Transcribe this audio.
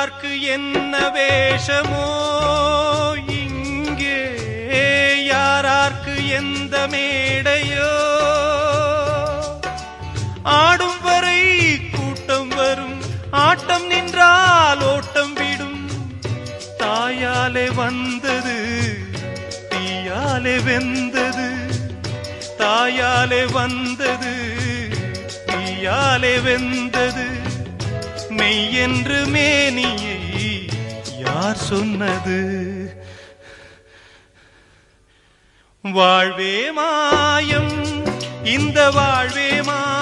யாரார்க்கு என்ன வேஷமோ இங்கே, யாரார்க்கு எந்த மேடையோ, ஆடும் வரை கூட்டம் வரும், ஆட்டம் நின்றால் ஓட்டம் விடும். தாயாலே வந்தது தீயாலே வெந்தது, தாயாலே வந்தது தீயாலே வெந்தது. மெய் என்று மேனியை யார் சொன்னது? வாழ்வே மாயம், இந்த வாழ்வே மாயம்.